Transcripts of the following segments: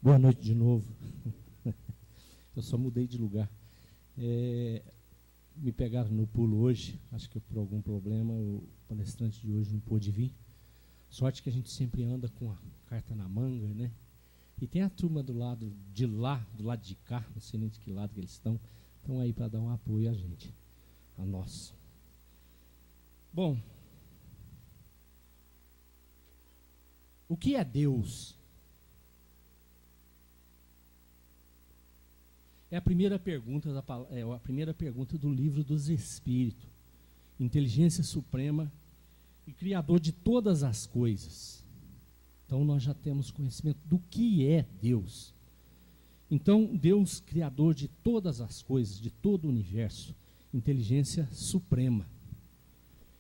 Boa noite de novo. Eu só mudei de lugar. Me pegaram no pulo hoje, acho que por algum problema o palestrante de hoje não pôde vir. Sorte que a gente sempre anda com a carta na manga, né? E tem a turma do lado de lá, do lado de cá, não sei nem de que lado que eles estão aí para dar um apoio a gente, a nós. Bom, o que é Deus? É a primeira pergunta do livro dos Espíritos. Inteligência suprema e criador de todas as coisas. Então nós já temos conhecimento do que é Deus. Então Deus, criador de todas as coisas, de todo o universo, inteligência suprema.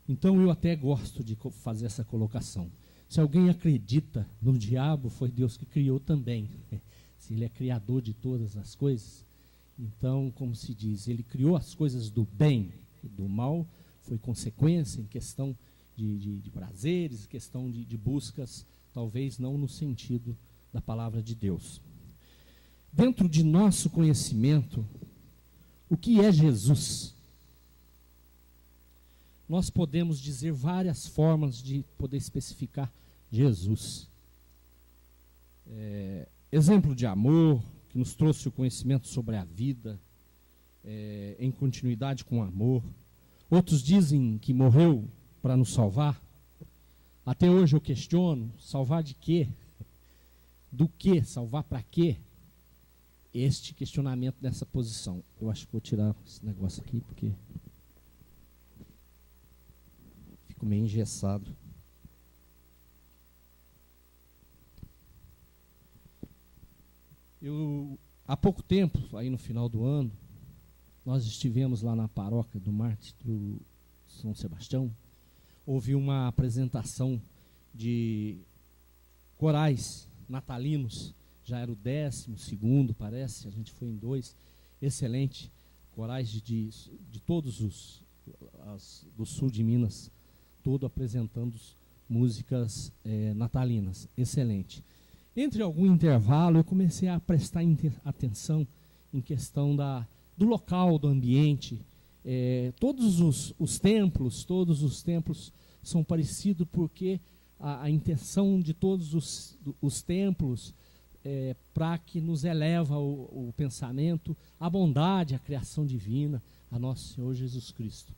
Então eu até gosto de fazer essa colocação. Se alguém acredita no diabo, foi Deus que criou também. Se ele é criador de todas as coisas, então, como se diz, ele criou as coisas do bem e do mal, foi consequência em questão de prazeres, questão de buscas, talvez não no sentido da palavra de Deus. Dentro de nosso conhecimento, o que é Jesus? Nós podemos dizer várias formas de poder especificar Jesus. Exemplo de amor, que nos trouxe o conhecimento sobre a vida, em continuidade com o amor. Outros dizem que morreu para nos salvar. Até hoje eu questiono, salvar de quê? Do que? Salvar para quê? Este questionamento nessa posição. Eu acho que vou tirar esse negócio aqui, porque fico meio engessado. Há pouco tempo, aí no final do ano, nós estivemos lá na paróquia do Marte do São Sebastião. Houve uma apresentação de corais natalinos, já era o 12º, parece, a gente foi em 2, excelente, corais de todos do sul de Minas, todo apresentando músicas natalinas, excelente. Entre algum intervalo, eu comecei a prestar atenção em questão do local, do ambiente. Todos os templos são parecidos porque a intenção de todos os templos para que nos eleva o pensamento, a bondade, a criação divina, a nosso Senhor Jesus Cristo.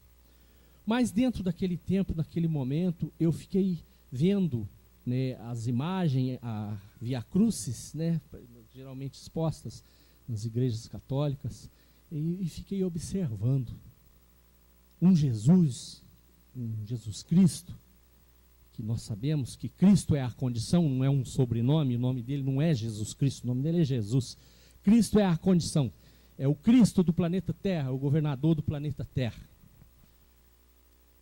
Mas dentro daquele tempo, naquele momento, eu fiquei vendo, né, as imagens, a Via Crucis, né, geralmente expostas nas igrejas católicas, e fiquei observando um Jesus Cristo, que nós sabemos que Cristo é a condição, não é um sobrenome, o nome dele não é Jesus Cristo, o nome dele é Jesus. Cristo é a condição, é o Cristo do planeta Terra, o governador do planeta Terra.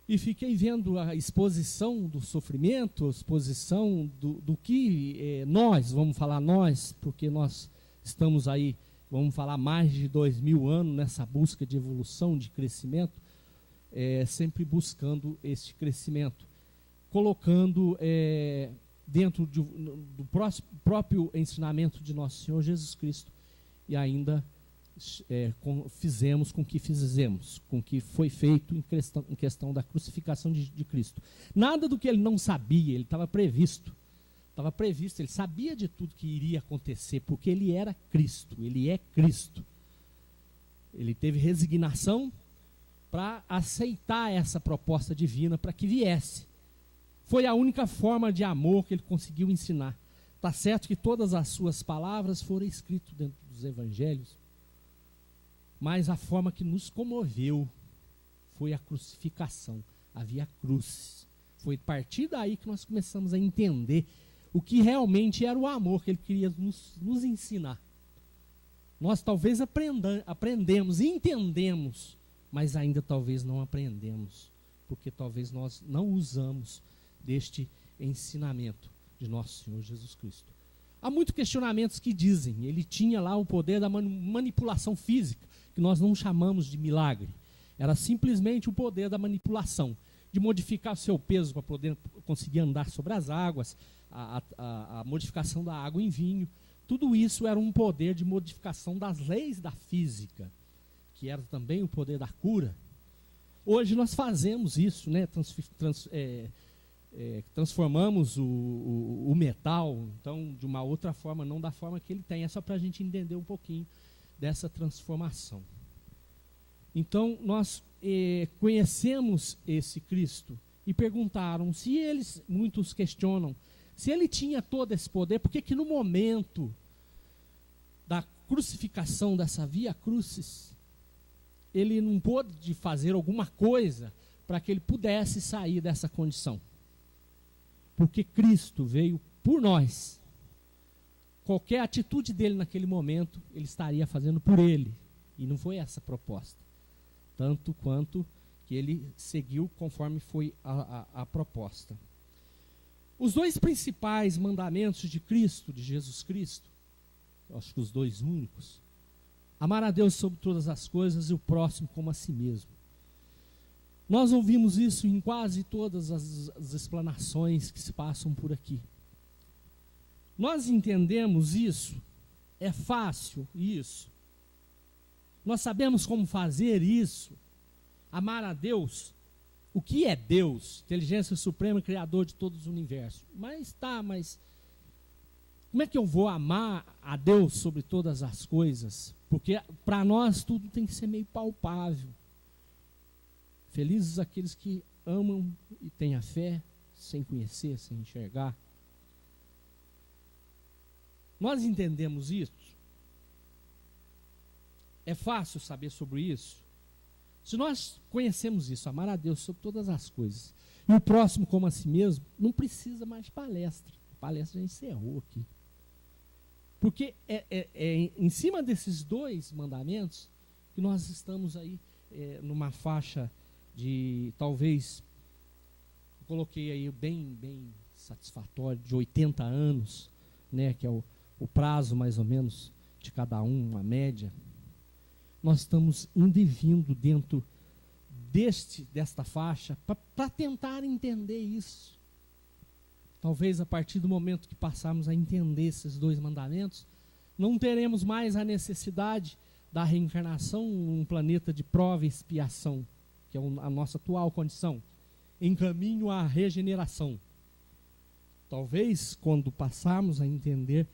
E fiquei vendo a exposição do sofrimento, a exposição do que nós, vamos falar nós, porque nós estamos aí, vamos falar mais de 2000 anos nessa busca de evolução, de crescimento, sempre buscando este crescimento, colocando dentro do próprio ensinamento de nosso Senhor Jesus Cristo, e ainda fizemos com que foi feito em questão da crucificação de Cristo. Nada do que ele não sabia, ele estava previsto, ele sabia de tudo que iria acontecer, porque ele era Cristo, ele é Cristo. Ele teve resignação para aceitar essa proposta divina para que viesse. Foi a única forma de amor que ele conseguiu ensinar. Está certo que todas as suas palavras foram escritas dentro dos evangelhos, mas a forma que nos comoveu foi a crucificação, a Via Crucis. Foi a partir daí que nós começamos a entender o que realmente era o amor que ele queria nos ensinar. Nós talvez aprendemos, entendemos, mas ainda talvez não aprendemos, porque talvez nós não usamos deste ensinamento de nosso Senhor Jesus Cristo. Há muitos questionamentos que dizem, ele tinha lá o poder da manipulação física, que nós não chamamos de milagre. Era simplesmente o poder da manipulação, de modificar o seu peso para poder conseguir andar sobre as águas, a modificação da água em vinho, Tudo isso era um poder de modificação das leis da física, que era também o poder da cura. Hoje nós fazemos isso, né? Transformamos o metal, então, de uma outra forma, não da forma que ele tem. É só para a gente entender um pouquinho dessa transformação. Então, nós conhecemos esse Cristo e perguntaram se eles, muitos questionam, se ele tinha todo esse poder, por que no momento da crucificação, dessa via crucis, ele não pôde fazer alguma coisa para que ele pudesse sair dessa condição? Porque Cristo veio por nós. Qualquer atitude dele naquele momento, ele estaria fazendo por ele. E não foi essa a proposta. Tanto quanto que ele seguiu conforme foi a proposta. Os dois principais mandamentos de Cristo, de Jesus Cristo, acho que os dois únicos: amar a Deus sobre todas as coisas e o próximo como a si mesmo. Nós ouvimos isso em quase todas as explanações que se passam por aqui. Nós entendemos isso, é fácil isso. Nós sabemos como fazer isso, amar a Deus. O que é Deus? Inteligência suprema, criador de todos os universos. Mas como é que eu vou amar a Deus sobre todas as coisas? Porque para nós tudo tem que ser meio palpável. Felizes aqueles que amam e têm a fé, sem conhecer, sem enxergar. Nós entendemos isso? É fácil saber sobre isso? Se nós conhecemos isso, amar a Deus sobre todas as coisas, e o próximo como a si mesmo, não precisa mais de palestra. A palestra já encerrou aqui. Porque é em cima desses dois mandamentos que nós estamos aí numa faixa de, talvez, eu coloquei aí bem satisfatório, de 80 anos, né, que é o prazo mais ou menos de cada um, uma média. Nós estamos indo e vindo dentro desta faixa para tentar entender isso. Talvez a partir do momento que passarmos a entender esses dois mandamentos, não teremos mais a necessidade da reencarnação num planeta de prova e expiação, que é a nossa atual condição, em caminho à regeneração. Talvez, quando passarmos a entender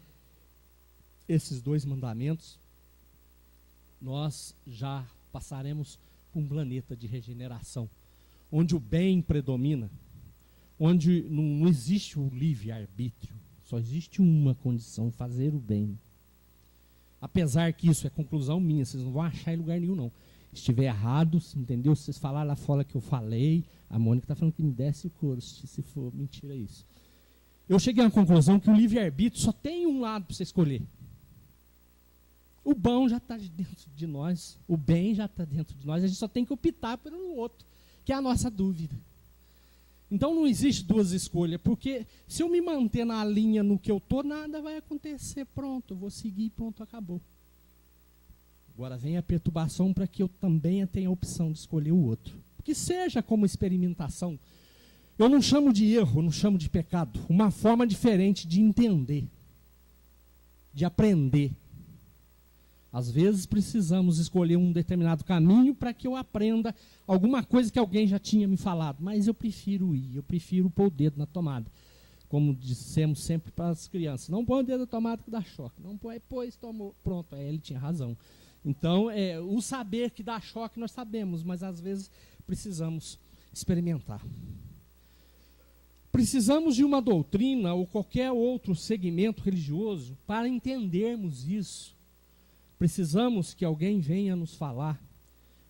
esses dois mandamentos, nós já passaremos por um planeta de regeneração, onde o bem predomina, onde não existe o livre-arbítrio, só existe uma condição: fazer o bem. Apesar que isso é conclusão minha, vocês não vão achar em lugar nenhum, não. Se estiver errado, entendeu? Se vocês falaram lá fora que eu falei, a Mônica está falando que me desce o couro, se for mentira isso. Eu cheguei à conclusão que o livre-arbítrio só tem um lado para você escolher. O bom já está dentro de nós, o bem já está dentro de nós, a gente só tem que optar pelo outro, que é a nossa dúvida. Então não existe duas escolhas, porque se eu me manter na linha no que eu estou, nada vai acontecer, pronto, eu vou seguir, pronto, acabou. Agora vem a perturbação para que eu também tenha a opção de escolher o outro. Que seja como experimentação. Eu não chamo de erro, não chamo de pecado, uma forma diferente de entender, de aprender. Às vezes precisamos escolher um determinado caminho para que eu aprenda alguma coisa que alguém já tinha me falado, mas eu prefiro pôr o dedo na tomada. Como dissemos sempre para as crianças, não põe o dedo na tomada que dá choque, não põe, pois tomou, pronto, ele tinha razão. Então, o saber que dá choque nós sabemos, mas às vezes precisamos experimentar. Precisamos de uma doutrina ou qualquer outro segmento religioso para entendermos isso. Precisamos que alguém venha nos falar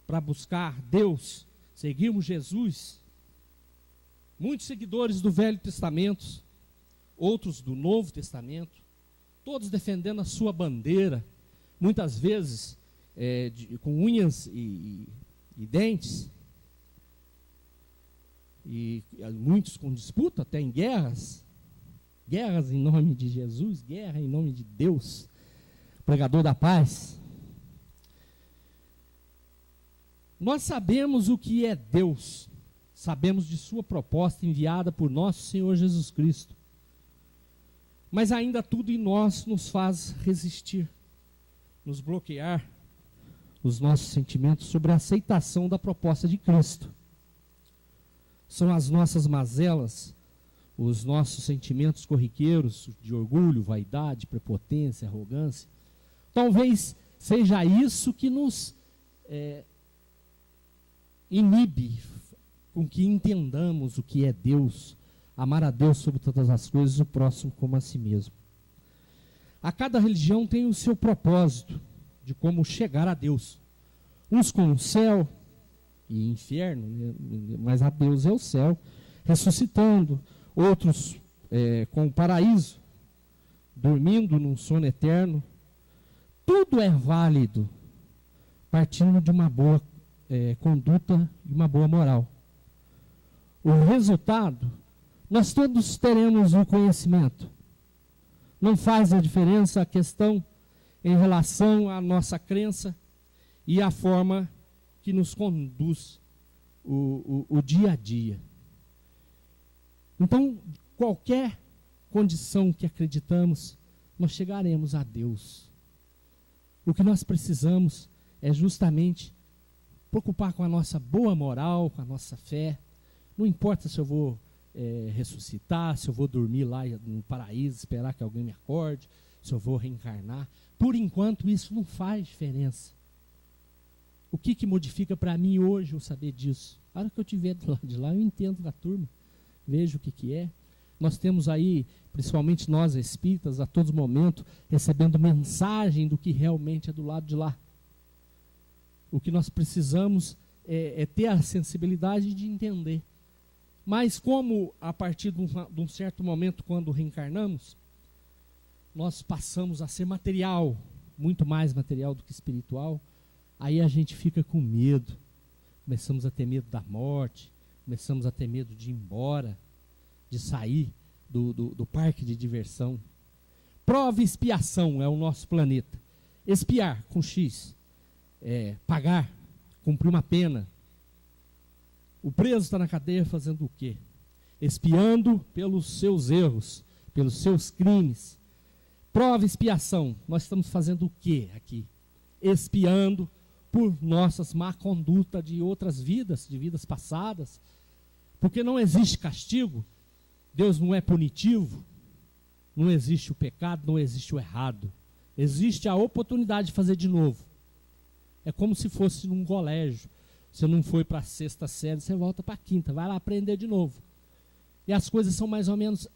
para buscar Deus, seguirmos Jesus. Muitos seguidores do Velho Testamento, outros do Novo Testamento, todos defendendo a sua bandeira, muitas vezes com unhas e dentes, e muitos com disputa, até em guerras em nome de Jesus, guerra em nome de Deus, pregador da paz. Nós sabemos o que é Deus, sabemos de sua proposta enviada por nosso Senhor Jesus Cristo. Mas ainda tudo em nós nos faz resistir, nos bloquear os nossos sentimentos sobre a aceitação da proposta de Cristo. São as nossas mazelas, os nossos sentimentos corriqueiros de orgulho, vaidade, prepotência, arrogância. Talvez seja isso que nos inibe com que entendamos o que é Deus, amar a Deus sobre todas as coisas, o próximo como a si mesmo. A cada religião tem o seu propósito de como chegar a Deus. Uns com o céu e inferno, né? Mas a Deus é o céu, ressuscitando. Outros com o paraíso, dormindo num sono eterno. Tudo é válido, partindo de uma boa conduta e uma boa moral. O resultado, nós todos teremos o conhecimento. Não faz a diferença a questão em relação à nossa crença e a forma que nos conduz o dia a dia. Então, qualquer condição que acreditamos, nós chegaremos a Deus. O que nós precisamos é justamente preocupar com a nossa boa moral, com a nossa fé. Não importa se eu vou ressuscitar, se eu vou dormir lá no paraíso, esperar que alguém me acorde, se eu vou reencarnar. Por enquanto, isso não faz diferença. O que modifica para mim hoje eu saber disso? A hora que eu estiver do lado de lá, eu entendo da turma, vejo o que é. Nós temos aí, principalmente nós espíritas, a todo momento, recebendo mensagem do que realmente é do lado de lá. O que nós precisamos é ter a sensibilidade de entender. Mas como a partir de um certo momento, quando reencarnamos, nós passamos a ser material, muito mais material do que espiritual, aí a gente fica com medo. Começamos a ter medo da morte, começamos a ter medo de ir embora, de sair do parque de diversão. Prova e expiação é o nosso planeta. Expiar, com X. Pagar, cumprir uma pena. O preso está na cadeia fazendo o quê? Expiando pelos seus erros, pelos seus crimes. Prova e expiação, nós estamos fazendo o quê aqui? Expiando por nossas má conduta de outras vidas, de vidas passadas. Porque não existe castigo, Deus não é punitivo, não existe o pecado, não existe o errado. Existe a oportunidade de fazer de novo. É como se fosse num colégio. Você não foi para a 6ª série, você volta para a 5ª, vai lá aprender de novo. E as coisas são mais ou menos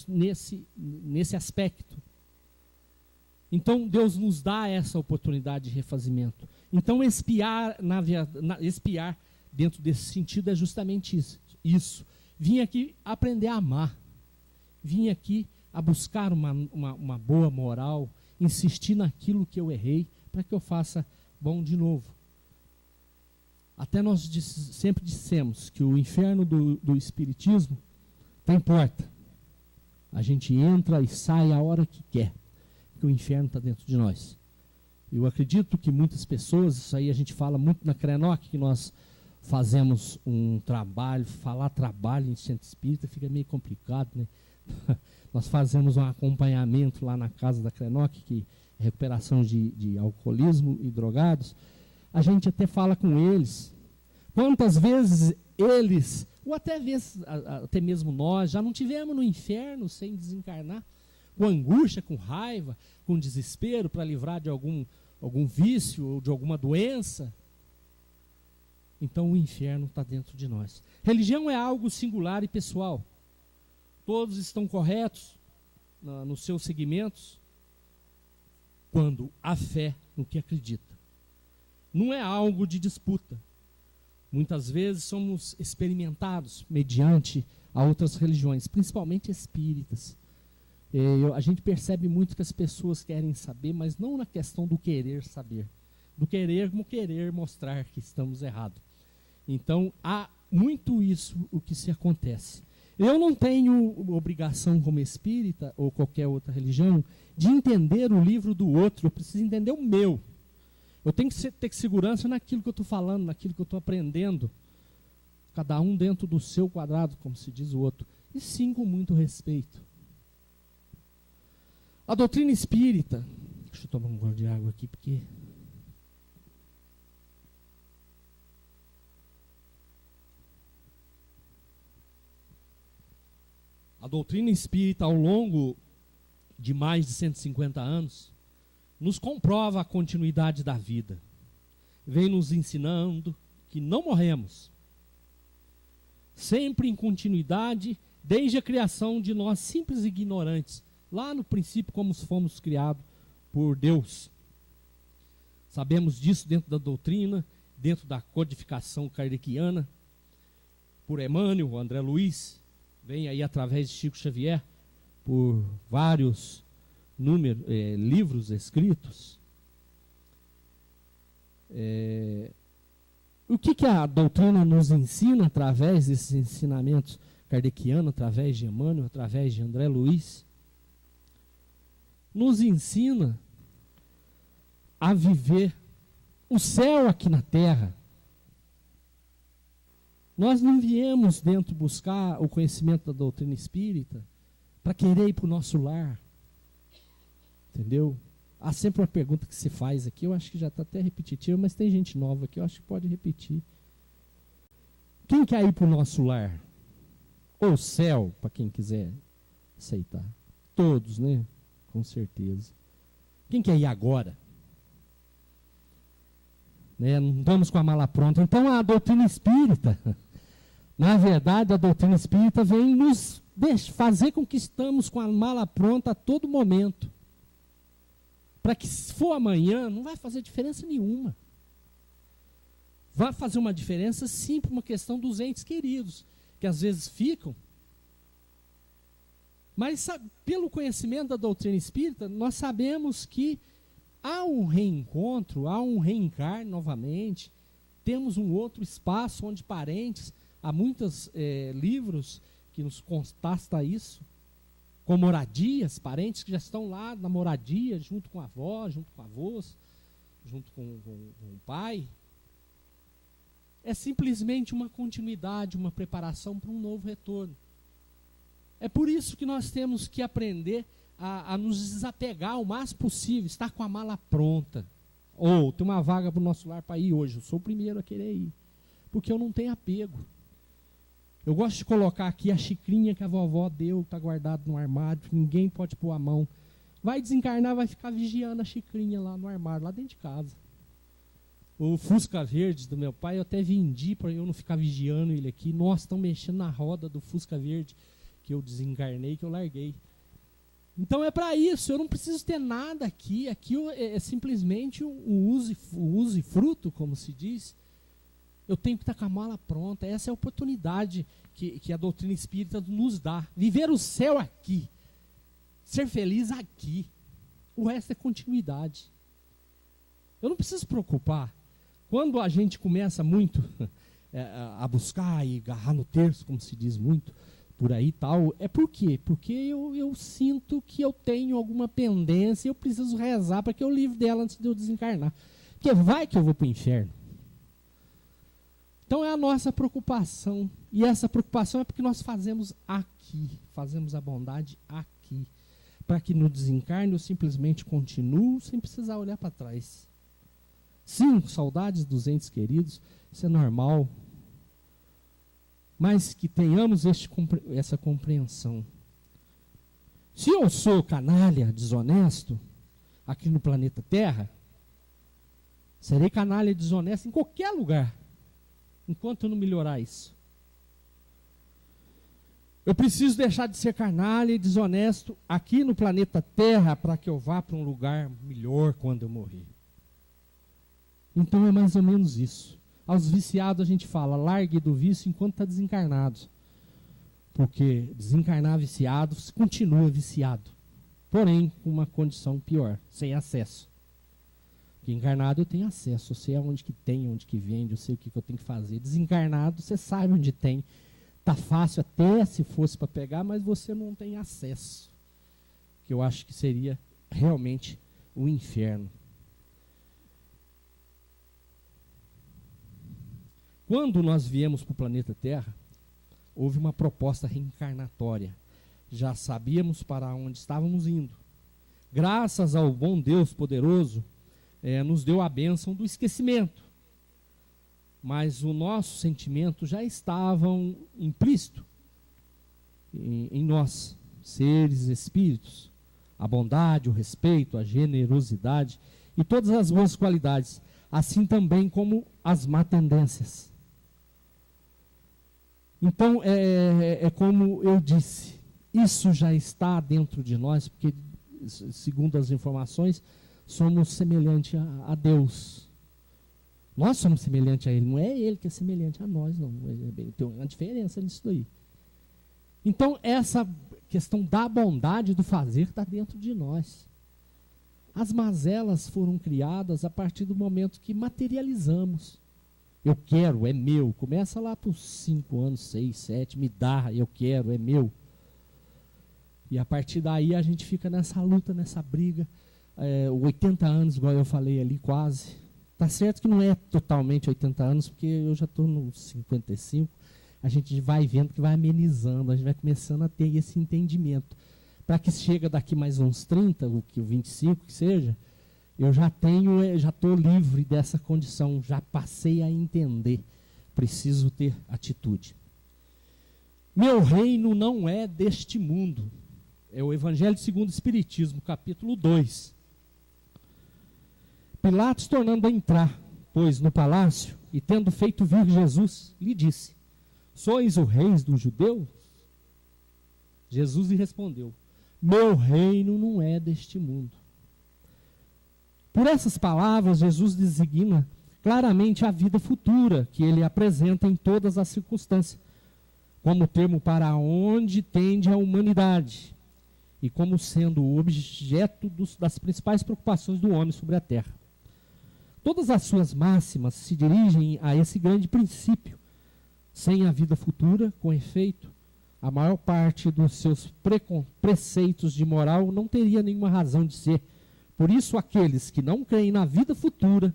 nesse aspecto. Então Deus nos dá essa oportunidade de refazimento. Então expiar dentro desse sentido é justamente isso. Vim aqui aprender a amar. Vim aqui a buscar uma boa moral, insistir naquilo que eu errei, para que eu faça bom de novo. Até nós sempre dissemos que o inferno do Espiritismo tem porta. A gente entra e sai a hora que quer, porque o inferno está dentro de nós. Eu acredito que muitas pessoas, isso aí a gente fala muito na CRENOC, que nós fazemos um trabalho, falar trabalho em centro espírita fica meio complicado, né? Nós fazemos um acompanhamento lá na casa da CRENOC, que é recuperação de alcoolismo e drogados. A gente até fala com eles, quantas vezes eles, ou até mesmo nós, já não tivemos no inferno sem desencarnar, com angústia, com raiva, com desespero para livrar de algum vício ou de alguma doença. Então o inferno está dentro de nós. Religião é algo singular e pessoal. Todos estão corretos nos seus segmentos quando há fé no que acredita. Não é algo de disputa. Muitas vezes somos experimentados mediante a outras religiões, principalmente espíritas. A gente percebe muito que as pessoas querem saber, mas não na questão do querer saber. Do querer mostrar que estamos errados. Então, há muito isso o que se acontece. Eu não tenho obrigação como espírita ou qualquer outra religião de entender o livro do outro, eu preciso entender o meu. Eu tenho que ter segurança naquilo que eu estou falando, naquilo que eu estou aprendendo. Cada um dentro do seu quadrado, como se diz o outro. E sim, com muito respeito. A doutrina espírita, deixa eu tomar um gole de água aqui, porque... A doutrina espírita, ao longo de mais de 150 anos, nos comprova a continuidade da vida. Vem nos ensinando que não morremos. Sempre em continuidade, desde a criação de nós simples ignorantes, lá no princípio como fomos criados por Deus. Sabemos disso dentro da doutrina, dentro da codificação kardeciana, por Emmanuel, André Luiz, vem aí através de Chico Xavier, por vários livros escritos. O que a doutrina nos ensina através desses ensinamentos kardecianos, através de Emmanuel, através de André Luiz? Nos ensina a viver o céu aqui na terra. Nós não viemos dentro buscar o conhecimento da doutrina espírita para querer ir para o nosso lar. Entendeu? Há sempre uma pergunta que se faz aqui, eu acho que já está até repetitiva, mas tem gente nova aqui, eu acho que pode repetir. Quem quer ir para o nosso lar? Ou céu, para quem quiser aceitar. Todos, né? Com certeza. Quem quer ir agora? Né? Não estamos com a mala pronta. Então a doutrina espírita, na verdade, a doutrina espírita vem nos fazer com que estamos com a mala pronta a todo momento. Para que se for amanhã, não vai fazer diferença nenhuma. Vai fazer uma diferença sim por uma questão dos entes queridos, que às vezes ficam. Mas pelo conhecimento da doutrina espírita, nós sabemos que há um reencontro, há um reencarne novamente, temos um outro espaço onde parentes, há muitos livros que nos constata isso, com moradias, parentes que já estão lá na moradia, junto com a avó, junto com avós, junto com o pai. É simplesmente uma continuidade, uma preparação para um novo retorno. É por isso que nós temos que aprender a nos desapegar o mais possível, estar com a mala pronta. Ou tem uma vaga para o nosso lar para ir hoje, eu sou o primeiro a querer ir, porque eu não tenho apego. Eu gosto de colocar aqui a xicrinha que a vovó deu, está guardado no armário, ninguém pode pôr a mão. Vai desencarnar, vai ficar vigiando a xicrinha lá no armário, lá dentro de casa. O Fusca Verde do meu pai, eu até vendi para eu não ficar vigiando ele aqui. Nossa, estão mexendo na roda do Fusca Verde que eu desencarnei, que eu larguei. Então é para isso, eu não preciso ter nada aqui. Aqui é simplesmente o uso e fruto, como se diz. Eu tenho que estar com a mala pronta. Essa é a oportunidade que a doutrina espírita nos dá. Viver o céu aqui. Ser feliz aqui. O resto é continuidade. Eu não preciso preocupar. Quando a gente começa muito a buscar e agarrar no terço, como se diz muito, por aí e tal, é por quê? Porque eu sinto que eu tenho alguma pendência e eu preciso rezar para que eu livre dela antes de eu desencarnar. Porque vai que eu vou para o inferno. Então é a nossa preocupação. E essa preocupação é porque nós fazemos aqui. Fazemos a bondade aqui. Para que no desencarne eu simplesmente continuo sem precisar olhar para trás. Sim, saudades dos entes queridos, isso é normal. Mas que tenhamos essa compreensão. Se eu sou canalha, desonesto, aqui no planeta Terra, serei canalha e desonesto em qualquer lugar, enquanto eu não melhorar isso. Eu preciso deixar de ser canalha e desonesto aqui no planeta Terra para que eu vá para um lugar melhor quando eu morrer. Então é mais ou menos isso. Aos viciados a gente fala, largue do vício enquanto está desencarnado. Porque desencarnar viciado, continua viciado. Porém, com uma condição pior, sem acesso. Porque encarnado eu tenho acesso, eu sei aonde que tem, onde que vende, eu sei o que eu tenho que fazer. Desencarnado, você sabe onde tem. Está fácil até se fosse para pegar, mas você não tem acesso. Que eu acho que seria realmente o inferno. Quando nós viemos para o planeta Terra, houve uma proposta reencarnatória. Já sabíamos para onde estávamos indo. graças ao bom Deus poderoso, nos deu a bênção do esquecimento. Mas o nosso sentimento já estava implícito em nós, seres, espíritos. A bondade, o respeito, a generosidade e todas as boas qualidades, assim também como as má tendências. Então, como eu disse, isso já está dentro de nós, porque, segundo as informações, somos semelhantes a Deus. Nós somos semelhantes a Ele, não é Ele que é semelhante a nós, não. Tem uma diferença nisso daí. Então, essa questão da bondade do fazer está dentro de nós. As mazelas foram criadas a partir do momento que materializamos. Eu quero, é meu. Começa lá para os 5 anos, 6, 7, me dá, eu quero, é meu. E a partir daí a gente fica nessa luta, nessa briga. 80 anos, igual eu falei ali, quase. Tá certo que não é totalmente 80 anos, porque eu já estou nos 55. A gente vai vendo que vai amenizando, a gente vai começando a ter esse entendimento. Para que chega daqui mais uns 30, o 25 que seja, eu já estou livre dessa condição, já passei a entender. Preciso ter atitude. Meu reino não é deste mundo. É o Evangelho segundo o Espiritismo, capítulo 2. Pilatos, tornando a entrar, pois, no palácio, e tendo feito vir Jesus, lhe disse: sois o rei dos judeus? Jesus lhe respondeu: meu reino não é deste mundo. Por essas palavras, Jesus designa claramente a vida futura que ele apresenta em todas as circunstâncias, como termo para onde tende a humanidade e como sendo o objeto das principais preocupações do homem sobre a terra. Todas as suas máximas se dirigem a esse grande princípio. Sem a vida futura, com efeito, a maior parte dos seus preceitos de moral não teria nenhuma razão de ser. Por isso, aqueles que não creem na vida futura,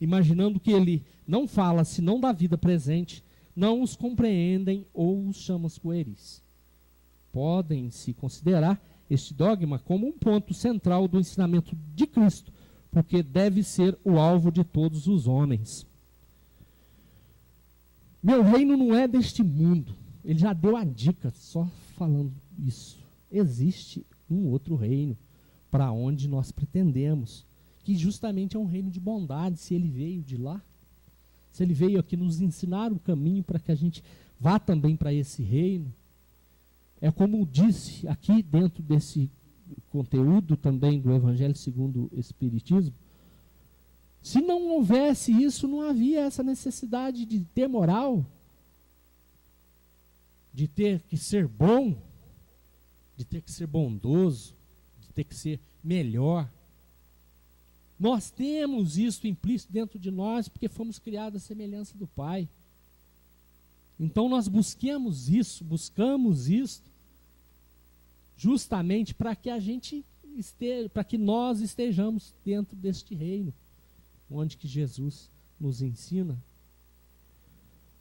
imaginando que ele não fala senão da vida presente, não os compreendem ou os chamam pueris. Podem-se considerar este dogma como um ponto central do ensinamento de Cristo, porque deve ser o alvo de todos os homens. Meu reino não é deste mundo. Ele já deu a dica, só falando isso. Existe um outro reino para onde nós pretendemos, que justamente é um reino de bondade, se ele veio de lá. Se ele veio aqui nos ensinar o caminho para que a gente vá também para esse reino. É como disse aqui dentro desse conteúdo também do Evangelho segundo o Espiritismo. Se não houvesse isso, não havia essa necessidade de ter moral, de ter que ser bom, de ter que ser bondoso, de ter que ser melhor. Nós temos isso implícito dentro de nós porque fomos criados à semelhança do Pai. Então nós buscamos isso justamente para que a gente esteja, para que nós estejamos dentro deste reino, onde que Jesus nos ensina.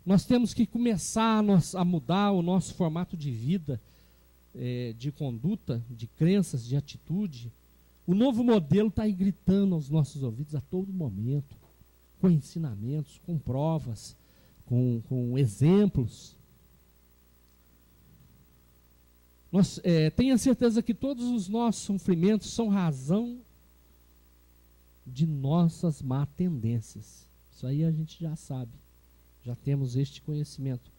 Nós temos que começar a mudar o nosso formato de vida, de conduta, de crenças, de atitude. O novo modelo está aí gritando aos nossos ouvidos a todo momento, com ensinamentos, com provas, com exemplos. Tenha certeza que todos os nossos sofrimentos são razão de nossas má tendências. Isso aí a gente já sabe, já temos este conhecimento.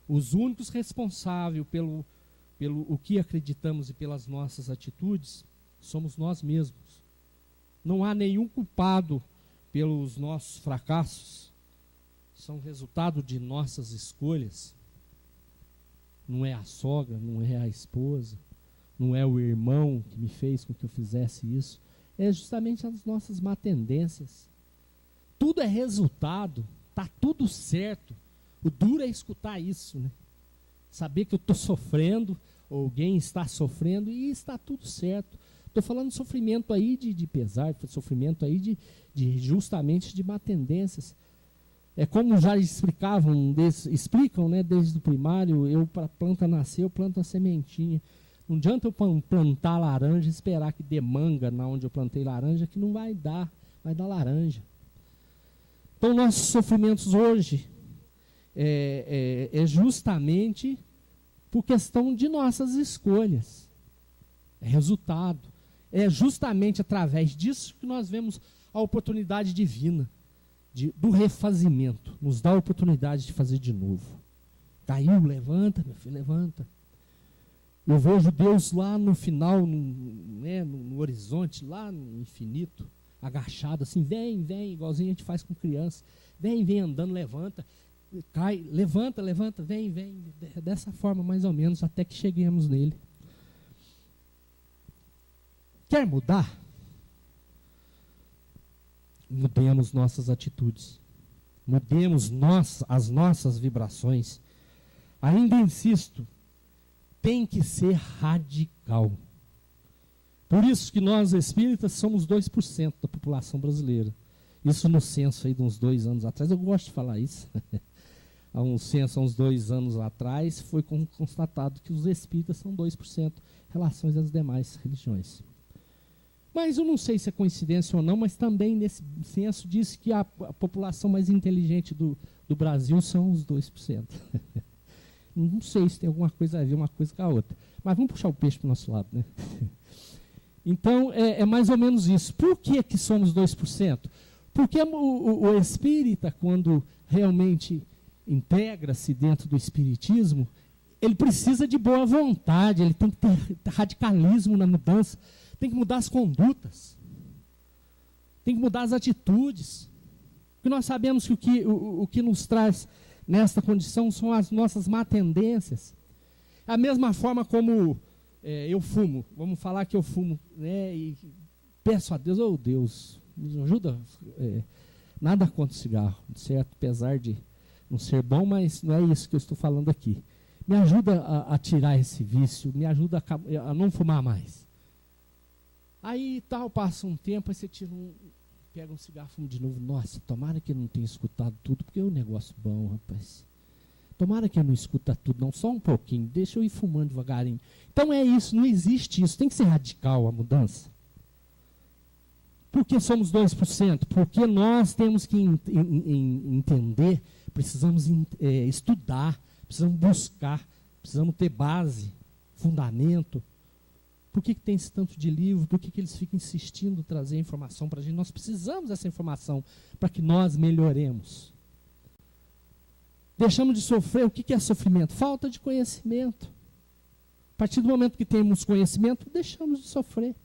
Os únicos responsáveis pelo o que acreditamos e pelas nossas atitudes somos nós mesmos. Não há nenhum culpado pelos nossos fracassos. São resultado de nossas escolhas. Não é a sogra, não é a esposa, não é o irmão que me fez com que eu fizesse isso. É justamente as nossas má tendências. Tudo é resultado, está tudo certo. O duro é escutar isso, né? Saber que eu estou sofrendo, ou alguém está sofrendo e está tudo certo. Estou falando de sofrimento aí de pesar, sofrimento aí justamente de má tendências. É como já explicam, né, desde o primário, para a planta nascer, eu planto a sementinha. Não adianta eu plantar laranja e esperar que dê manga na onde eu plantei laranja, que não vai dar laranja. Então, nossos sofrimentos hoje é justamente por questão de nossas escolhas. É resultado. É justamente através disso que nós vemos a oportunidade divina do refazimento. Nos dá a oportunidade de fazer de novo. Caiu, levanta, meu filho, levanta. Eu vejo Deus lá no final, no horizonte, lá no infinito, agachado assim, vem, igualzinho a gente faz com criança. Vem andando, levanta, cai, levanta, vem. Dessa forma, mais ou menos, até que cheguemos nele. Quer mudar? Mudemos nossas atitudes. Mudemos as nossas vibrações. Ainda insisto, tem que ser radical. Por isso que nós espíritas somos 2% da população brasileira. Isso no censo aí de uns 2 anos atrás, eu gosto de falar isso. Há um censo, há uns 2 anos atrás, foi constatado que os espíritas são 2% em relação às demais religiões. Mas eu não sei se é coincidência ou não, mas também nesse censo disse que a população mais inteligente do Brasil são os 2%. Não sei se tem alguma coisa a ver uma coisa com a outra. Mas vamos puxar o peixe para o nosso lado, né? Então, é mais ou menos isso. Por que somos 2%? Porque o espírita, quando realmente integra-se dentro do espiritismo, ele precisa de boa vontade, ele tem que ter radicalismo na mudança, tem que mudar as condutas, tem que mudar as atitudes. Porque nós sabemos que o que nos traz nesta condição são as nossas má tendências. A mesma forma como eu fumo, vamos falar que eu fumo, né, e peço a Deus, oh Deus, me ajuda, nada contra o cigarro, certo? Apesar de não ser bom, mas não é isso que eu estou falando aqui. Me ajuda a tirar esse vício, me ajuda a não fumar mais. Aí passa um tempo, aí você pega um cigarro, fuma de novo. Nossa, tomara que eu não tenha escutado tudo, porque é um negócio bom, rapaz. Tomara que eu não escuta tudo, não, só um pouquinho, deixa eu ir fumando devagarinho. Então é isso, não existe isso, tem que ser radical a mudança. Por que somos 2%? Porque nós temos que entender, precisamos estudar, precisamos buscar, precisamos ter base, fundamento. Por que tem esse tanto de livro? Por que eles ficam insistindo em trazer informação para a gente? Nós precisamos dessa informação para que nós melhoremos. Deixamos de sofrer. O que é sofrimento? Falta de conhecimento. A partir do momento que temos conhecimento, deixamos de sofrer.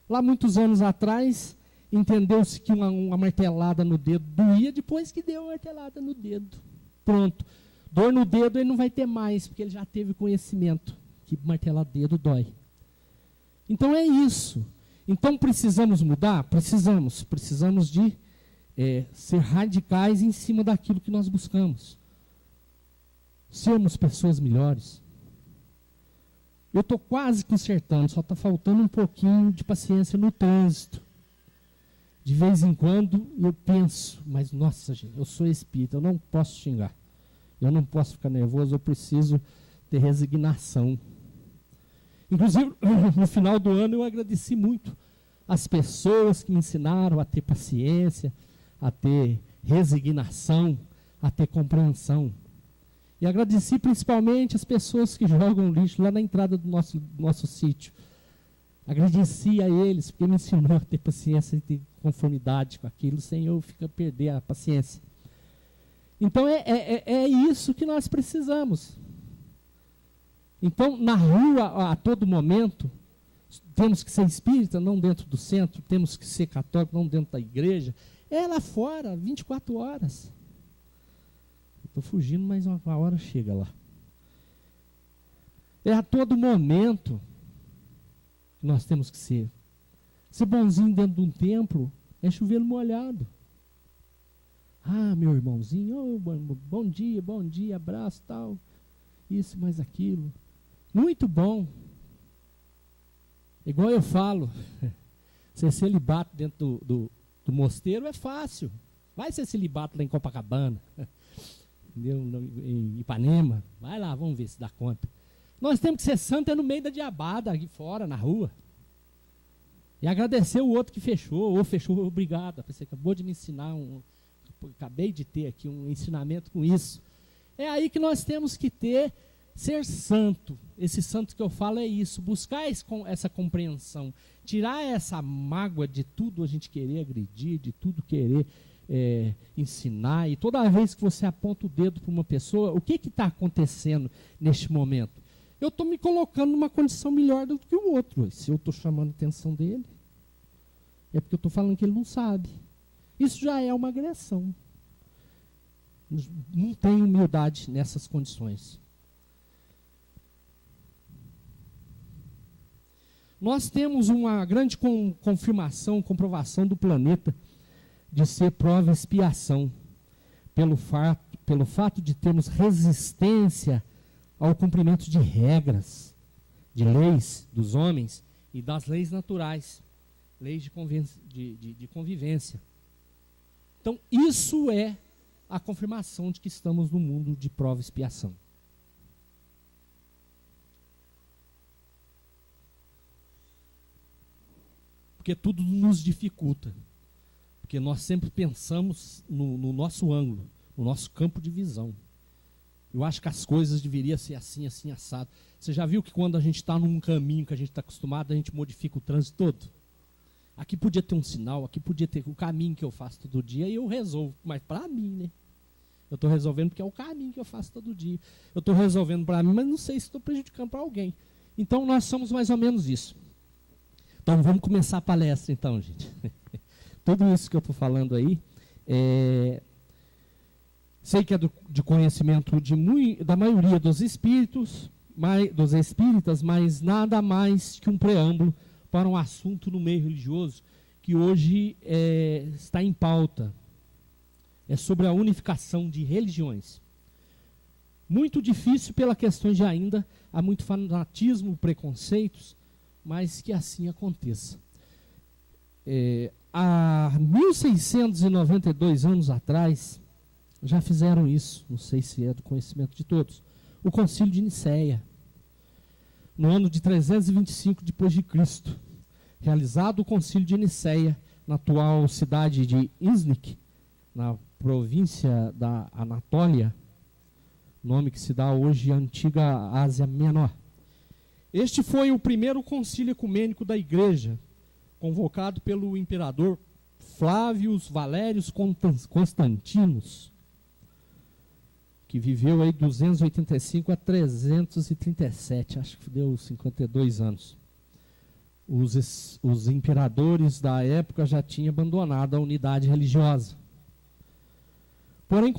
Lá muitos anos atrás, entendeu-se que uma martelada no dedo doía depois que deu a martelada no dedo. Pronto. Dor no dedo ele não vai ter mais, porque ele já teve conhecimento que martelar dedo dói. Então é isso. Então precisamos mudar? Precisamos. Precisamos de ser radicais em cima daquilo que nós buscamos. Sermos pessoas melhores. Eu estou quase consertando, só está faltando um pouquinho de paciência no trânsito. De vez em quando eu penso, mas nossa gente, eu sou espírita, eu não posso xingar. Eu não posso ficar nervoso, eu preciso ter resignação. Inclusive, no final do ano eu agradeci muito as pessoas que me ensinaram a ter paciência, a ter resignação, a ter compreensão. E agradeci principalmente as pessoas que jogam lixo lá na entrada do nosso sítio. Agradeci a eles, porque me ensinou a ter paciência e ter conformidade com aquilo, sem eu perder a paciência. Então é isso que nós precisamos. Então, na rua, a todo momento, temos que ser espírita, não dentro do centro, temos que ser católico, não dentro da igreja. É lá fora, 24 horas. Estou fugindo, mas uma hora chega lá. É a todo momento que nós temos que ser. Ser bonzinho dentro de um templo é chovendo molhado. Ah, meu irmãozinho, oh, bom dia, abraço, tal. Isso, mais aquilo. Muito bom. Igual eu falo, ser celibato dentro do mosteiro é fácil. Vai ser celibato lá em Copacabana, entendeu? Em Ipanema. Vai lá, vamos ver se dá conta. Nós temos que ser santos no meio da diabada, aqui fora, na rua. E agradecer o outro que fechou, ou fechou, obrigado. Você acabou de me ensinar, acabei de ter aqui um ensinamento com isso. É aí que nós temos que ser santo. Esse santo que eu falo é isso, buscar essa compreensão, tirar essa mágoa de tudo a gente querer agredir, de tudo querer ensinar. E toda vez que você aponta o dedo para uma pessoa, o que está acontecendo neste momento? Eu estou me colocando numa condição melhor do que o outro. Se eu estou chamando a atenção dele, é porque eu estou falando que ele não sabe. Isso já é uma agressão. Não tem humildade nessas condições. Nós temos uma grande confirmação, comprovação do planeta de ser prova e expiação pelo fato de termos resistência ao cumprimento de regras, de leis dos homens e das leis naturais, leis de convivência. Então, isso é a confirmação de que estamos no mundo de prova e expiação. Porque tudo nos dificulta. Porque nós sempre pensamos no nosso ângulo, no nosso campo de visão. Eu acho que as coisas deveriam ser assim, assim, assado. Você já viu que quando a gente está num caminho que a gente está acostumado, a gente modifica o trânsito todo? Aqui podia ter um sinal, aqui podia ter o caminho que eu faço todo dia e eu resolvo. Mas para mim, né? Eu estou resolvendo porque é o caminho que eu faço todo dia. Eu estou resolvendo para mim, mas não sei se estou prejudicando para alguém. Então nós somos mais ou menos isso. Então vamos começar a palestra então, gente. Tudo isso que eu estou falando aí, sei que é de conhecimento da maioria dos espíritas, mas nada mais que um preâmbulo para um assunto no meio religioso que hoje está em pauta. É sobre a unificação de religiões. Muito difícil pela questão de ainda há muito fanatismo, preconceitos, mas que assim aconteça. Há 1692 anos atrás, já fizeram isso, não sei se é do conhecimento de todos, o Concílio de Nicéia, no ano de 325 depois de Cristo, realizado o Concílio de Nicéia, na atual cidade de Iznik, na província da Anatólia, nome que se dá hoje à antiga Ásia Menor. Este foi o primeiro concílio ecumênico da Igreja, convocado pelo imperador Flávio Valérios Constantinos, que viveu aí 285 a 337, acho que deu 52 anos. Os imperadores da época já tinham abandonado a unidade religiosa. Porém,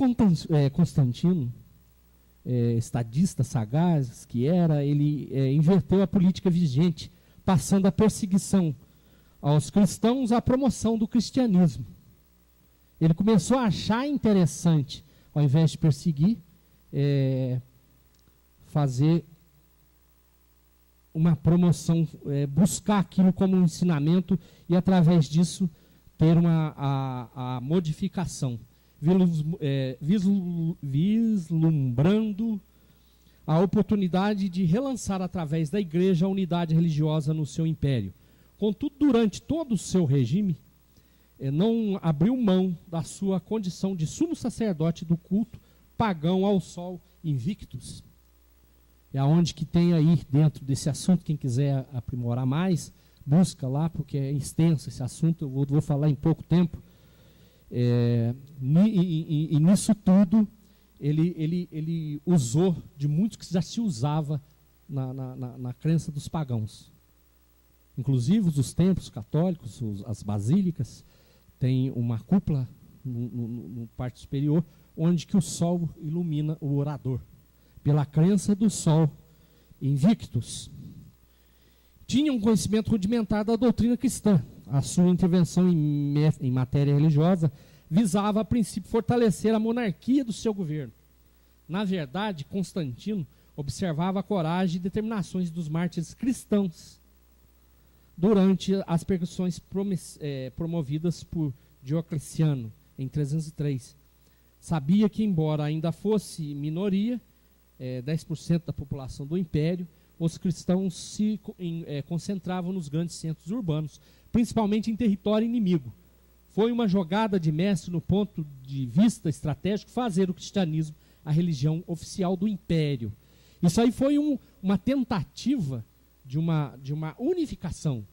Constantino, estadista sagaz que era, ele inverteu a política vigente, passando a perseguição aos cristãos à promoção do cristianismo. Ele começou a achar interessante, ao invés de perseguir, fazer uma promoção, buscar aquilo como um ensinamento e, através disso, ter a modificação, vislumbrando a oportunidade de relançar através da igreja a unidade religiosa no seu império. Contudo, durante todo o seu regime, não abriu mão da sua condição de sumo sacerdote do culto pagão ao sol Invictus. É onde que tem aí dentro desse assunto, quem quiser aprimorar mais, busca lá, porque é extenso esse assunto, eu vou falar em pouco tempo. E nisso tudo, ele usou de muitos que já se usava na crença dos pagãos. Inclusive os templos católicos, as basílicas, tem uma cúpula no parte superior, onde que o sol ilumina o orador, pela crença do sol Invictus. Tinha um conhecimento rudimentar da doutrina cristã. A sua intervenção em matéria religiosa visava, a princípio, fortalecer a monarquia do seu governo. Na verdade, Constantino observava a coragem e determinações dos mártires cristãos durante as perseguições promovidas por Diocleciano, em 303. Sabia que, embora ainda fosse minoria, 10% da população do império, os cristãos se concentravam nos grandes centros urbanos, principalmente em território inimigo. Foi uma jogada de mestre no ponto de vista estratégico fazer o cristianismo a religião oficial do império. Isso aí foi uma tentativa de uma unificação.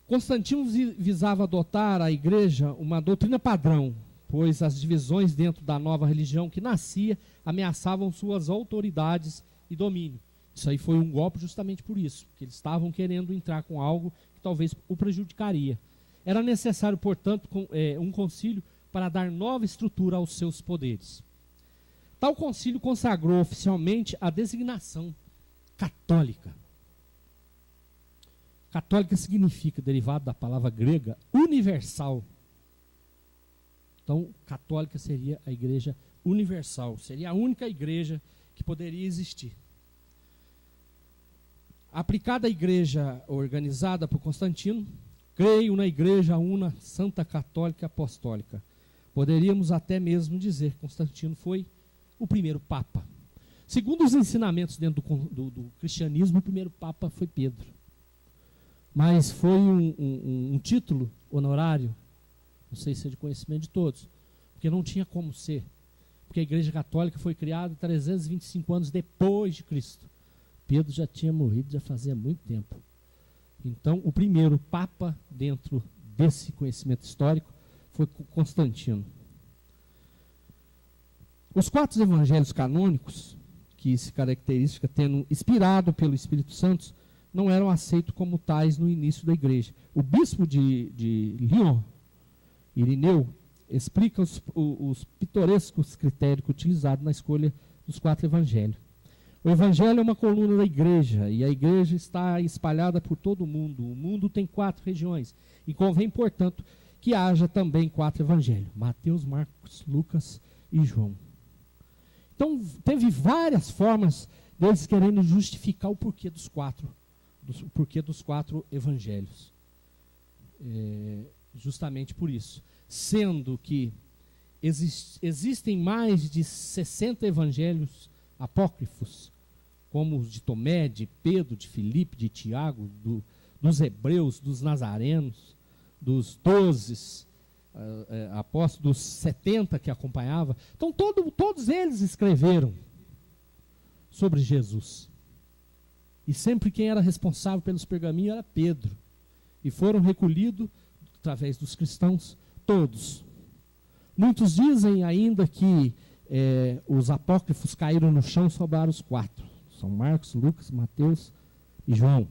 Constantino visava adotar a igreja uma doutrina padrão, pois as divisões dentro da nova religião que nascia ameaçavam suas autoridades e domínio. Isso aí foi um golpe justamente por isso, porque eles estavam querendo entrar com algo que talvez o prejudicaria. Era necessário, portanto, um concílio para dar nova estrutura aos seus poderes. Tal concílio consagrou oficialmente a designação católica. Católica significa, derivado da palavra grega, universal. Então, católica seria a igreja universal, seria a única igreja que poderia existir. Aplicada à igreja organizada por Constantino, creio na igreja una santa católica apostólica. Poderíamos até mesmo dizer que Constantino foi o primeiro papa. Segundo os ensinamentos dentro do cristianismo, o primeiro papa foi Pedro. Mas foi um título honorário, não sei se é de conhecimento de todos, porque não tinha como ser. Porque a Igreja Católica foi criada 325 anos depois de Cristo. Pedro já tinha morrido já fazia muito tempo. Então, o primeiro papa dentro desse conhecimento histórico foi Constantino. Os 4 evangelhos canônicos, que se caracterizam tendo inspirado pelo Espírito Santo, não eram aceitos como tais no início da igreja. O bispo de Lyon, Irineu, explica os pitorescos critérios utilizados na escolha dos 4 evangelhos. O evangelho é uma coluna da igreja, e a igreja está espalhada por todo o mundo. O mundo tem 4 regiões, e convém, portanto, que haja também 4 evangelhos: Mateus, Marcos, Lucas e João. Então, teve várias formas deles querendo justificar o porquê dos 4 evangelhos. Justamente por isso. Sendo que existem mais de 60 evangelhos apócrifos, como os de Tomé, de Pedro, de Filipe, de Tiago, dos hebreus, dos nazarenos, dos 12 apóstolos, dos 70 que acompanhavam. Então todos eles escreveram sobre Jesus. E sempre quem era responsável pelos pergaminhos era Pedro. E foram recolhidos, através dos cristãos, todos. Muitos dizem ainda que os apócrifos caíram no chão e sobraram os 4. São Marcos, Lucas, Mateus e João.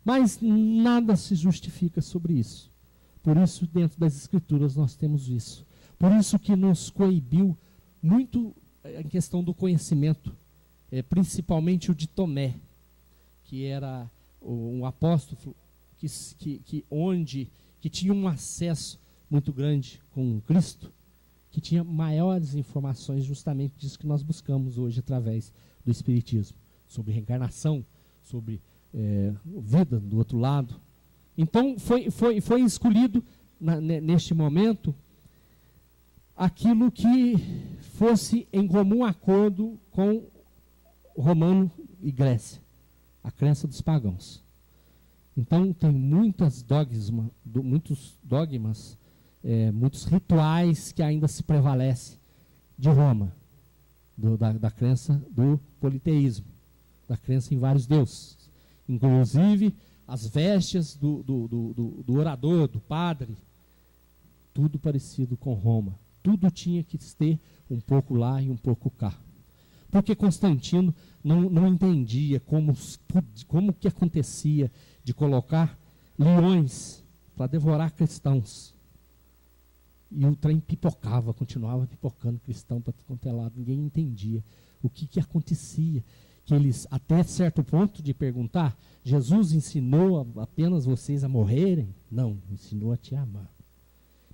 Mas nada se justifica sobre isso. Por isso, dentro das Escrituras, nós temos isso. Por isso que nos coibiu muito em questão do conhecimento, principalmente o de Tomé, que era um apóstolo que tinha um acesso muito grande com Cristo, que tinha maiores informações justamente disso que nós buscamos hoje através do Espiritismo, sobre reencarnação, sobre vida do outro lado. Então foi escolhido neste momento aquilo que fosse em comum acordo com Romano e Grécia, a crença dos pagãos. Então tem muitos dogmas, muitos rituais que ainda se prevalecem de Roma, da crença do politeísmo, da crença em vários deuses. Inclusive as vestes do orador, do padre, tudo parecido com Roma. Tudo tinha que ter um pouco lá e um pouco cá. Porque Constantino não entendia como que acontecia de colocar leões para devorar cristãos. E o trem pipocava, continuava pipocando cristão para quanto é lado. Ninguém entendia o que acontecia. Que eles, até certo ponto de perguntar, Jesus ensinou apenas vocês a morrerem? Não, ensinou a te amar.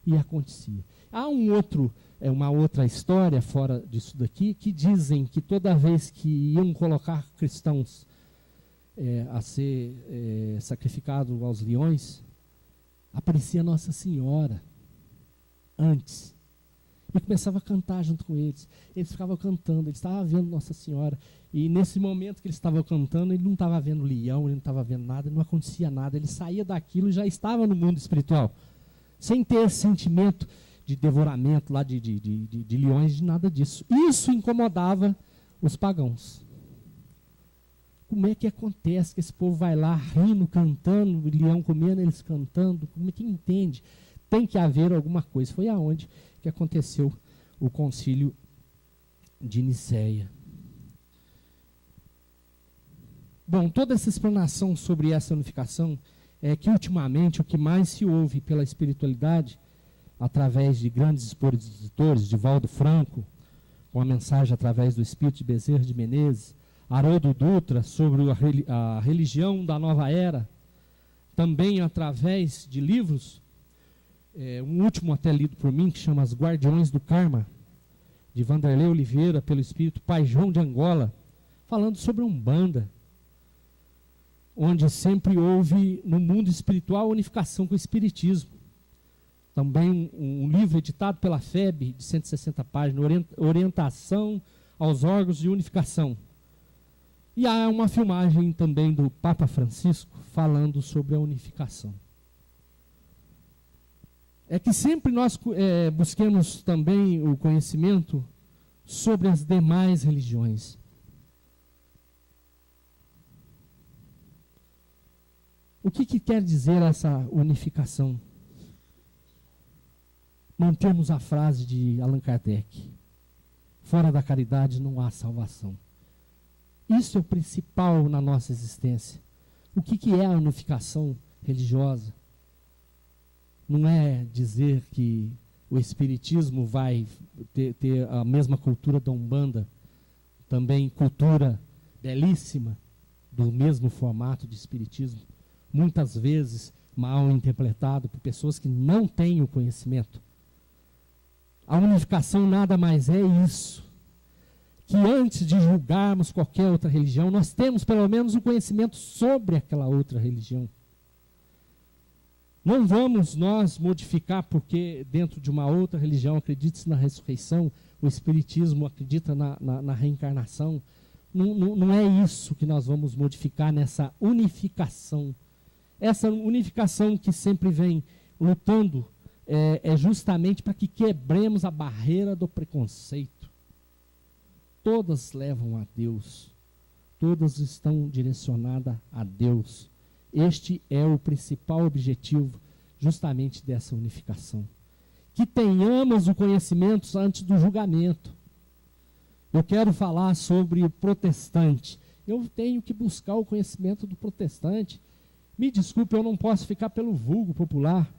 E acontecia. Há uma outra história fora disso daqui, que dizem que toda vez que iam colocar cristãos a ser sacrificados aos leões, aparecia Nossa Senhora antes. e começava a cantar junto com eles. Eles ficavam cantando, eles estavam vendo Nossa Senhora. E nesse momento que eles estavam cantando, ele não estava vendo leão, ele não estava vendo nada, não acontecia nada. Ele saía daquilo e já estava no mundo espiritual. Sem ter esse sentimento de devoramento lá de leões, de nada disso. Isso incomodava os pagãos. Como é que acontece que esse povo vai lá rindo, cantando, o leão comendo, eles cantando? Como é que entende? Tem que haver alguma coisa. Foi aonde que aconteceu o concílio de Nicéia. Bom, toda essa explanação sobre essa unificação é que ultimamente o que mais se ouve pela espiritualidade, através de grandes expositores, de Valdo Franco, com a mensagem através do Espírito de Bezerra de Menezes, Haroldo Dutra, sobre a religião da nova era, também através de livros, um último até lido por mim, que chama As Guardiões do Karma, de Vanderlei Oliveira, pelo Espírito Pai João de Angola, falando sobre a Umbanda, onde sempre houve no mundo espiritual unificação com o Espiritismo. Também um livro editado pela FEB, de 160 páginas, Orientação aos órgãos de unificação. E há uma filmagem também do Papa Francisco falando sobre a unificação. É que sempre nós busquemos também o conhecimento sobre as demais religiões. O que quer dizer essa unificação? Mantemos a frase de Allan Kardec: fora da caridade não há salvação. Isso é o principal na nossa existência. O que é a unificação religiosa? Não é dizer que o Espiritismo vai ter a mesma cultura da Umbanda, também cultura belíssima, do mesmo formato de Espiritismo, muitas vezes mal interpretado por pessoas que não têm o conhecimento. A unificação nada mais é isso, que antes de julgarmos qualquer outra religião, nós temos pelo menos um conhecimento sobre aquela outra religião. Não vamos nós modificar porque dentro de uma outra religião acredita-se na ressurreição, o Espiritismo acredita na reencarnação. Não é isso que nós vamos modificar nessa unificação. Essa unificação que sempre vem lutando é justamente para que quebremos a barreira do preconceito. Todas levam a Deus, todas estão direcionadas a Deus. Este é o principal objetivo justamente dessa unificação. Que tenhamos o conhecimento antes do julgamento. Eu quero falar sobre o protestante. Eu tenho que buscar o conhecimento do protestante. Me desculpe, eu não posso ficar pelo vulgo popular.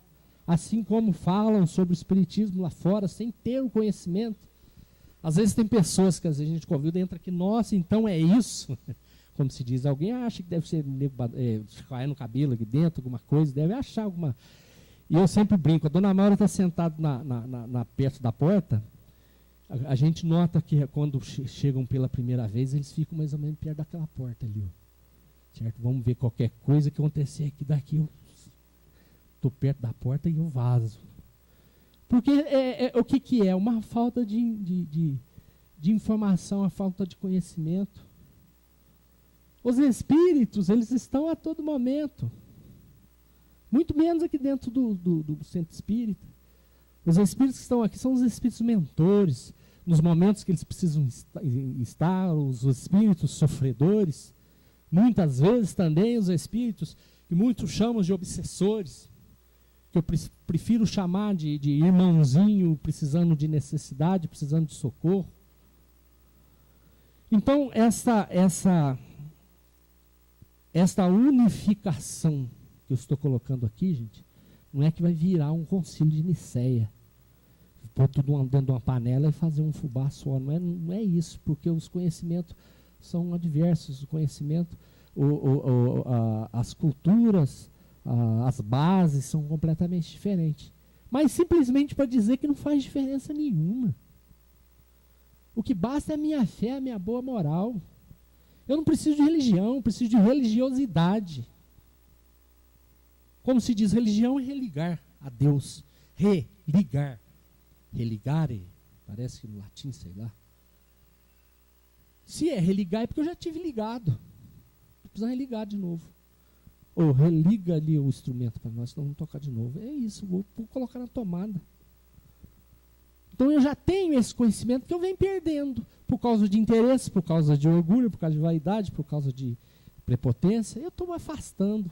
Assim como falam sobre o espiritismo lá fora, sem ter o conhecimento. Às vezes tem pessoas que às vezes a gente convida e entra aqui, nossa, então é isso. Como se diz, alguém acha que deve ser cair no cabelo aqui dentro, alguma coisa, deve achar alguma. E eu sempre brinco, a dona Maura está sentada perto da porta, a gente nota que quando chegam pela primeira vez, eles ficam mais ou menos perto daquela porta ali. Ó. Certo? Vamos ver qualquer coisa que acontecer aqui, daqui eu estou perto da porta e eu vazo. Porque o que é? Uma falta de informação, a falta de conhecimento. Os espíritos, eles estão a todo momento. Muito menos aqui dentro do centro espírita. Os espíritos que estão aqui são os espíritos mentores, nos momentos que eles precisam estar, os espíritos sofredores. Muitas vezes também os espíritos que muitos chamam de obsessores, que eu prefiro chamar de irmãozinho precisando de necessidade, precisando de socorro. Então, essa unificação que eu estou colocando aqui, gente, não é que vai virar um concílio de Nicéia, pôr tudo dentro de uma panela e fazer um fubá só. Não é isso, porque os conhecimentos são adversos. O conhecimento, as culturas, as bases são completamente diferentes. Mas simplesmente para dizer que não faz diferença nenhuma. O que basta é a minha fé, a minha boa moral. Eu não preciso de religião, eu preciso de religiosidade. Como se diz, religião é religar a Deus. Religar. Religare parece que no latim, sei lá. Se é religar, é porque eu já tive ligado. Estou precisando religar de novo. Ou religa ali o instrumento para nós, senão vamos tocar de novo. É isso, vou colocar na tomada. Então eu já tenho esse conhecimento que eu venho perdendo. Por causa de interesse, por causa de orgulho, por causa de vaidade, por causa de prepotência. Eu estou me afastando.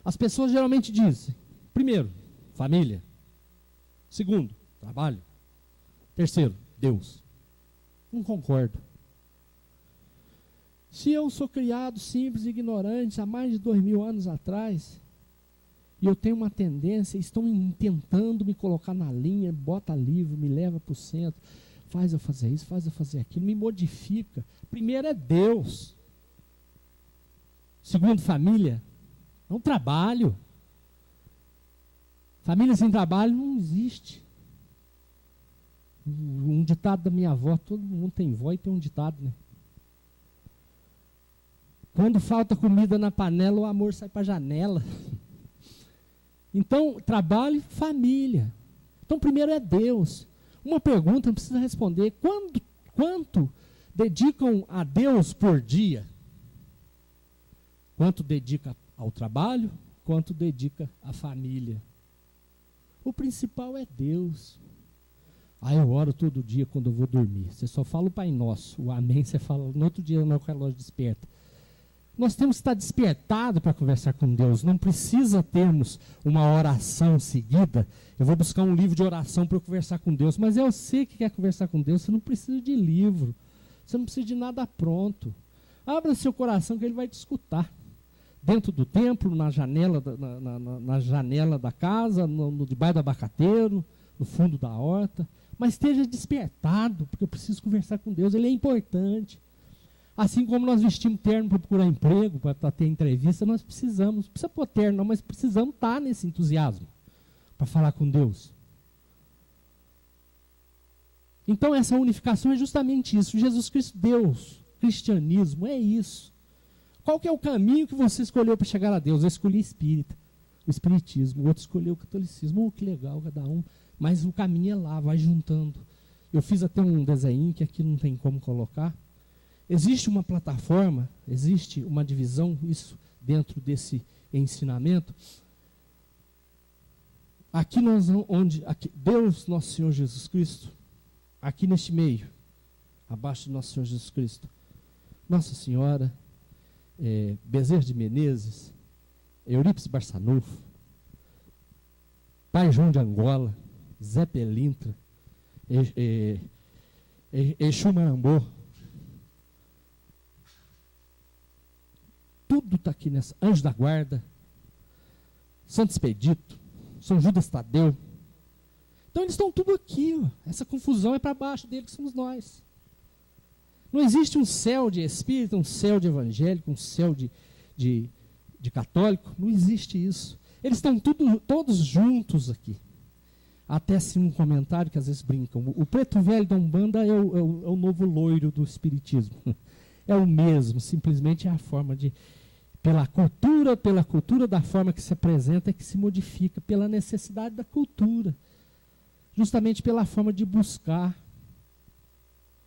As pessoas geralmente dizem, primeiro, família. Segundo, trabalho. Terceiro, Deus. Não concordo. Se eu sou criado simples e ignorante há mais de 2000 anos atrás, e eu tenho uma tendência, estão tentando me colocar na linha, bota livro, me leva para o centro, faz eu fazer isso, faz eu fazer aquilo, me modifica. Primeiro é Deus. Segundo, família. É um trabalho. Família sem trabalho não existe. Um ditado da minha avó, todo mundo tem vó e tem um ditado, né? Quando falta comida na panela, o amor sai para a janela. Então, trabalho e família. Então, primeiro é Deus. Uma pergunta não precisa responder. Quanto dedicam a Deus por dia? Quanto dedica ao trabalho? Quanto dedica à família? O principal é Deus. Eu oro todo dia quando eu vou dormir. Você só fala o Pai Nosso. O Amém você fala no outro dia, no relógio desperta. Nós temos que estar despertados para conversar com Deus. Não precisa termos uma oração seguida. Eu vou buscar um livro de oração para eu conversar com Deus. Mas eu sei que quer conversar com Deus. Você não precisa de livro. Você não precisa de nada pronto. Abra seu coração que Ele vai te escutar. Dentro do templo, na janela da casa, debaixo do abacateiro, no fundo da horta. Mas esteja despertado, porque eu preciso conversar com Deus. Ele é importante. Assim como nós vestimos terno para procurar emprego, para ter entrevista, nós precisamos, não precisa pôr terno não, mas precisamos estar nesse entusiasmo para falar com Deus. Então essa unificação é justamente isso. Jesus Cristo, Deus, cristianismo, é isso. Qual que é o caminho que você escolheu para chegar a Deus? Eu escolhi espírita, o espiritismo, o outro escolheu o catolicismo. Que legal, cada um. Mas o caminho é lá, vai juntando. Eu fiz até um desenho que aqui não tem como colocar. Existe uma plataforma, existe uma divisão, isso dentro desse ensinamento. Aqui Deus, nosso Senhor Jesus Cristo, aqui neste meio, abaixo de nosso Senhor Jesus Cristo, Nossa Senhora, Bezerra de Menezes, Eurípides Barçanufo, Pai João de Angola, Zé Pelintra, Exu Marambô. Tudo está aqui nessa. Anjo da Guarda, Santo Expedito, São Judas Tadeu. Então eles estão tudo aqui. Essa confusão é para baixo dele, que somos nós. Não existe um céu de espírita, um céu de evangélico, um céu de católico. Não existe isso. Eles estão todos juntos aqui. Até assim um comentário que às vezes brincam. O preto velho da Umbanda é o novo loiro do espiritismo. É o mesmo, simplesmente é a forma de... Pela cultura da forma que se apresenta é que se modifica, pela necessidade da cultura. Justamente pela forma de buscar.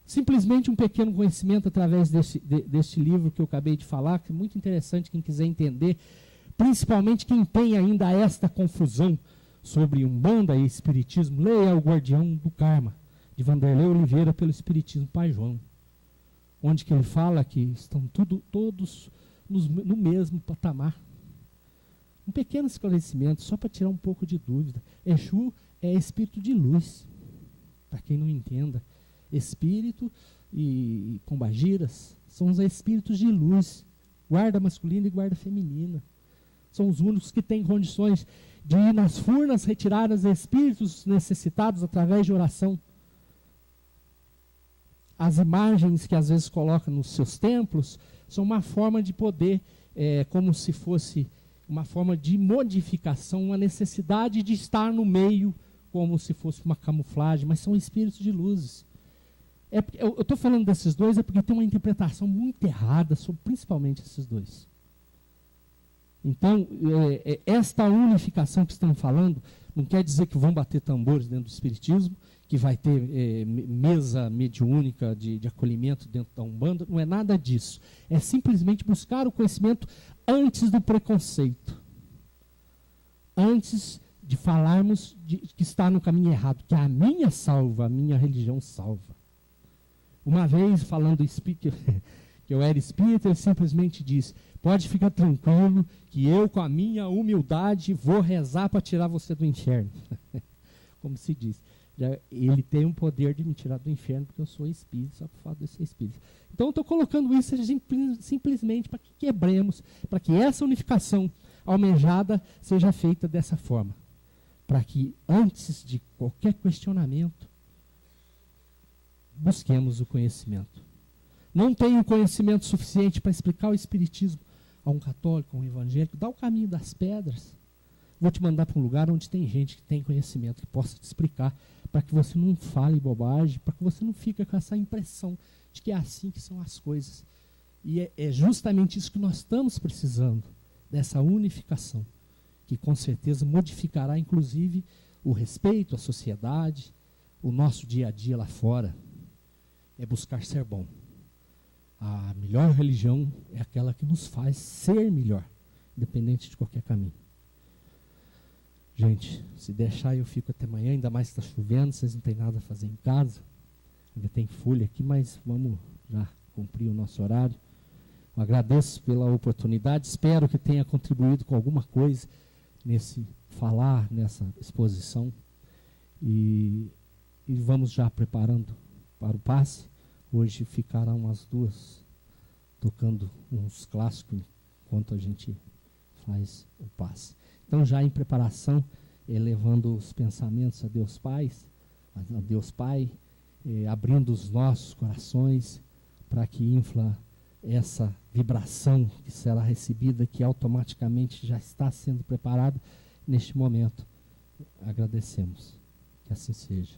Simplesmente um pequeno conhecimento através deste livro que eu acabei de falar, que é muito interessante, quem quiser entender, principalmente quem tem ainda esta confusão sobre Umbanda e Espiritismo, leia O Guardião do Karma, de Vanderlei Oliveira, pelo Espiritismo Pai João, onde que ele fala que estão todos no mesmo patamar. Um pequeno esclarecimento, só para tirar um pouco de dúvida. Exu é espírito de luz, para quem não entenda. Espírito e pombagiras são os espíritos de luz, guarda masculina e guarda feminina. São os únicos que têm condições de ir nas furnas retirar os espíritos necessitados através de oração. As imagens que às vezes colocam nos seus templos são uma forma de poder, como se fosse uma forma de modificação, uma necessidade de estar no meio, como se fosse uma camuflagem, mas são espíritos de luzes. Eu estou falando desses dois porque tem uma interpretação muito errada sobre principalmente esses dois. Então, esta unificação que estamos falando não quer dizer que vão bater tambores dentro do espiritismo, que vai ter mesa mediúnica de acolhimento dentro da Umbanda, não é nada disso. É simplesmente buscar o conhecimento antes do preconceito. Antes de falarmos que está no caminho errado, que a minha salva, a minha religião salva. Uma vez, falando que eu era espírita, ele simplesmente disse: pode ficar tranquilo que eu, com a minha humildade, vou rezar para tirar você do inferno. Como se diz. Ele tem o poder de me tirar do inferno, porque eu sou espírita, só por fato de eu ser espírita. Então eu estou colocando isso simplesmente para que quebremos, para que essa unificação almejada seja feita dessa forma. Para que, antes de qualquer questionamento, busquemos o conhecimento. Não tenho conhecimento suficiente para explicar o Espiritismo a um católico, a um evangélico. Dá o caminho das pedras. Vou te mandar para um lugar onde tem gente que tem conhecimento, que possa te explicar, para que você não fale bobagem, para que você não fique com essa impressão de que é assim que são as coisas. E é justamente isso que nós estamos precisando, dessa unificação, que com certeza modificará, inclusive, o respeito à sociedade, o nosso dia a dia lá fora. É buscar ser bom. A melhor religião é aquela que nos faz ser melhor, independente de qualquer caminho. Gente, se deixar eu fico até amanhã, ainda mais que está chovendo, vocês não têm nada a fazer em casa. Ainda tem folha aqui, mas vamos já cumprir o nosso horário. Eu agradeço pela oportunidade, espero que tenha contribuído com alguma coisa nesse falar, nessa exposição. E vamos já preparando para o passe. Hoje ficarão as duas tocando uns clássicos enquanto a gente faz o passe. Então, já em preparação, elevando os pensamentos a Deus Pai, abrindo os nossos corações para que infla essa vibração que será recebida, que automaticamente já está sendo preparada neste momento. Agradecemos. Que assim seja.